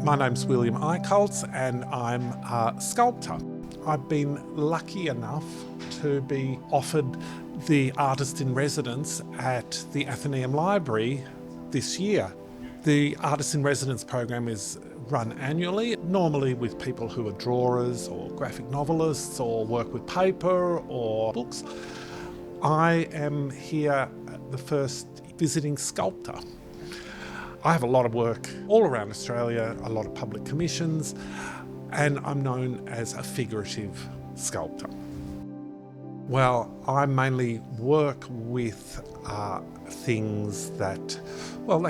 My name's William Eicholtz and I'm a sculptor. I've been lucky enough to be offered the Artist in Residence at the Athenaeum Library this year. The Artist in Residence program is run annually, normally with people who are drawers or graphic novelists or work with paper or books. I am here the first visiting sculptor. I have a lot of work all around Australia, a lot of public commissions, and I'm known as a figurative sculptor. Well, I mainly work with things that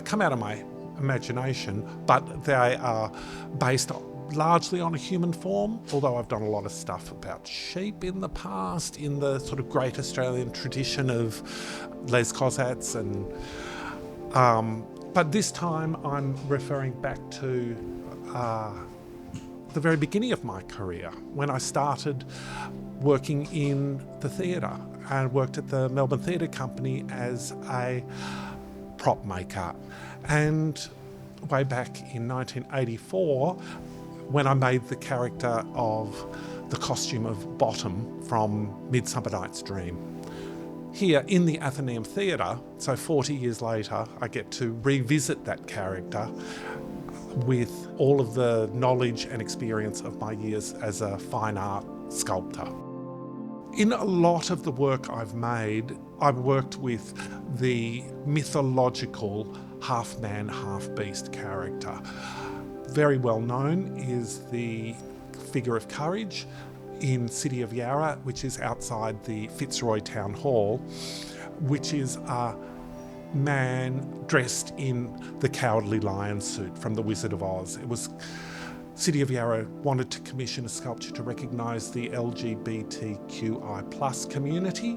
come out of my imagination, but they are based largely on a human form, although I've done a lot of stuff about sheep in the past, in the sort of great Australian tradition of Les Cossats but this time I'm referring back to the very beginning of my career, when I started working in the theatre and worked at the Melbourne Theatre Company as a prop maker. And way back in 1984, when I made the character of the costume of Bottom from Midsummer Night's Dream. Here in the Athenaeum Theatre, so 40 years later, I get to revisit that character with all of the knowledge and experience of my years as a fine art sculptor. In a lot of the work I've made, I've worked with the mythological half-man, half-beast character. Very well known is the figure of courage in City of Yarra, which is outside the Fitzroy Town Hall, which is a man dressed in the Cowardly Lion suit from The Wizard of Oz. City of Yarra wanted to commission a sculpture to recognise the LGBTQI+ community,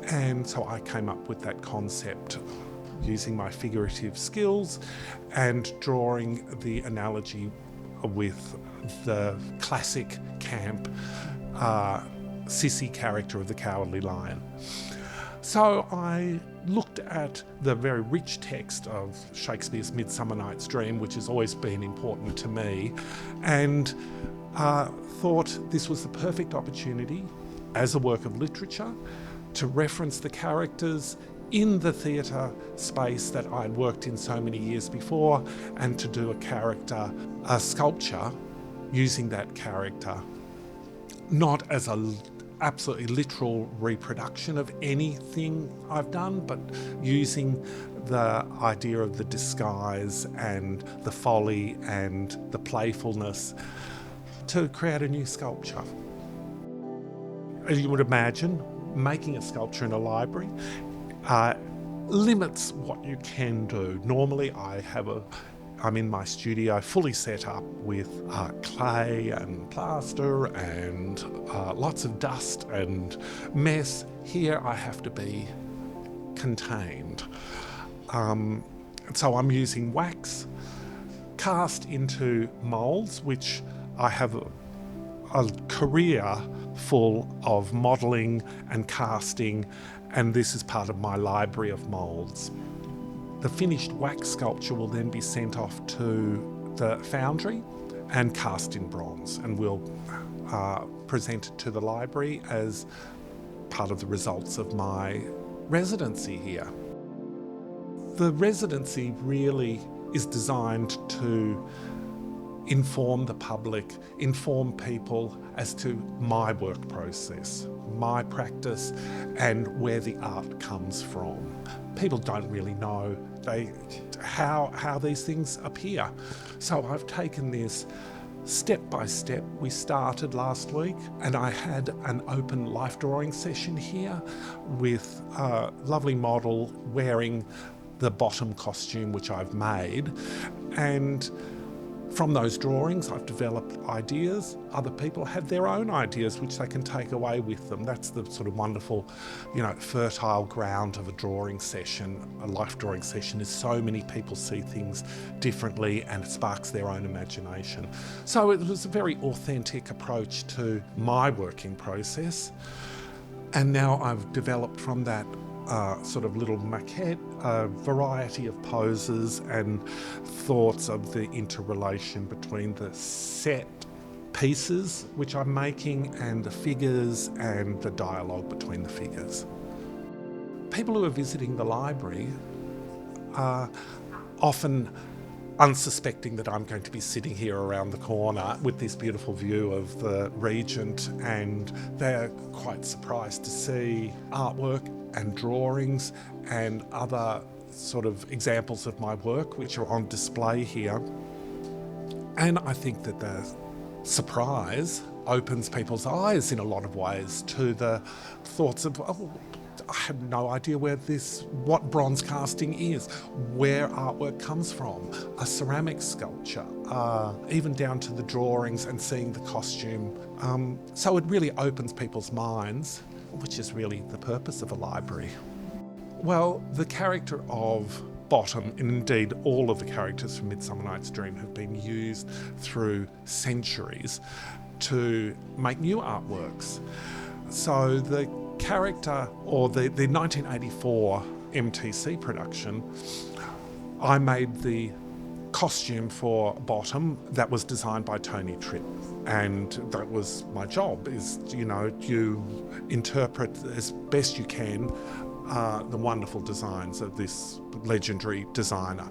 and so I came up with that concept using my figurative skills and drawing the analogy with the classic camp sissy character of the Cowardly Lion. So I looked at the very rich text of Shakespeare's Midsummer Night's Dream, which has always been important to me, and thought this was the perfect opportunity as a work of literature to reference the characters in the theatre space that I'd worked in so many years before, and to do a sculpture using that character, not as an absolutely literal reproduction of anything I've done, but using the idea of the disguise and the folly and the playfulness to create a new sculpture. As you would imagine, making a sculpture in a library limits what you can do. Normally I'm in my studio fully set up with clay and plaster and lots of dust and mess. Here I have to be contained. So I'm using wax cast into moulds, which I have a career full of modelling and casting, and this is part of my library of moulds. The finished wax sculpture will then be sent off to the foundry and cast in bronze, and we'll present it to the library as part of the results of my residency here. The residency really is designed to inform the public, inform people as to my work process, my practice, and where the art comes from. People don't really know how these things appear. So I've taken this step by step. We started last week and I had an open life drawing session here with a lovely model wearing the Bottom costume which I've made, and from those drawings, I've developed ideas. Other people have their own ideas, which they can take away with them. That's the sort of wonderful, fertile ground of a drawing session. A life drawing session is so many people see things differently and it sparks their own imagination. So it was a very authentic approach to my working process. And now I've developed from that sort of little maquette, a variety of poses and thoughts of the interrelation between the set pieces which I'm making and the figures and the dialogue between the figures. People who are visiting the library are often unsuspecting that I'm going to be sitting here around the corner with this beautiful view of the Regent, and they're quite surprised to see artwork and drawings and other sort of examples of my work which are on display here. And I think that the surprise opens people's eyes in a lot of ways to the thoughts of, oh, I have no idea what bronze casting is, where artwork comes from, a ceramic sculpture, even down to the drawings and seeing the costume. So it really opens people's minds, which is really the purpose of a library. Well, the character of Bottom, and indeed all of the characters from Midsummer Night's Dream, have been used through centuries to make new artworks. So the character, or the 1984 MTC production, I made the costume for Bottom that was designed by Tony Tripp, and that was my job, is, you interpret as best you can the wonderful designs of this legendary designer.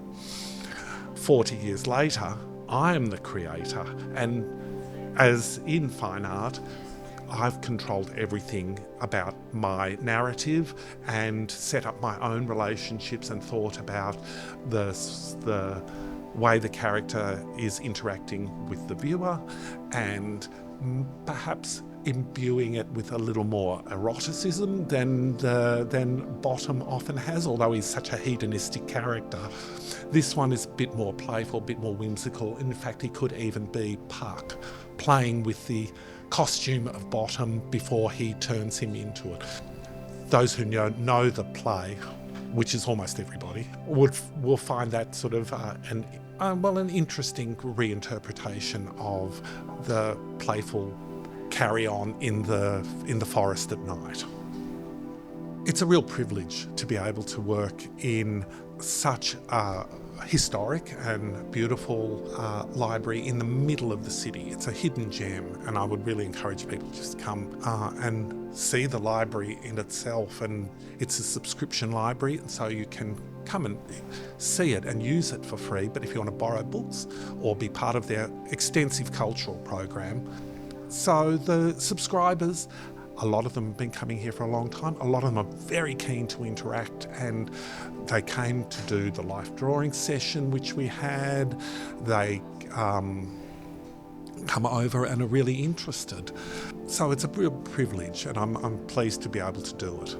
40 years later, I am the creator, and as in fine art, I've controlled everything about my narrative and set up my own relationships and thought about the way the character is interacting with the viewer, and perhaps imbuing it with a little more eroticism than Bottom often has, although he's such a hedonistic character. This one is a bit more playful, a bit more whimsical. In fact, he could even be Puck, playing with the costume of Bottom before he turns him into it. Those who know the play, which is almost everybody, will find that sort of an interesting reinterpretation of the playful carry-on in the forest at night. It's a real privilege to be able to work in such a historic and beautiful library in the middle of the city. It's a hidden gem, and I would really encourage people to just come and see the library in itself. And it's a subscription library, and so you can come and see it and use it for free. But if you want to borrow books or be part of their extensive cultural program, so the subscribers, a lot of them have been coming here for a long time. A lot of them are very keen to interact, and they came to do the life drawing session which we had. They come over and are really interested. So it's a real privilege, and I'm pleased to be able to do it.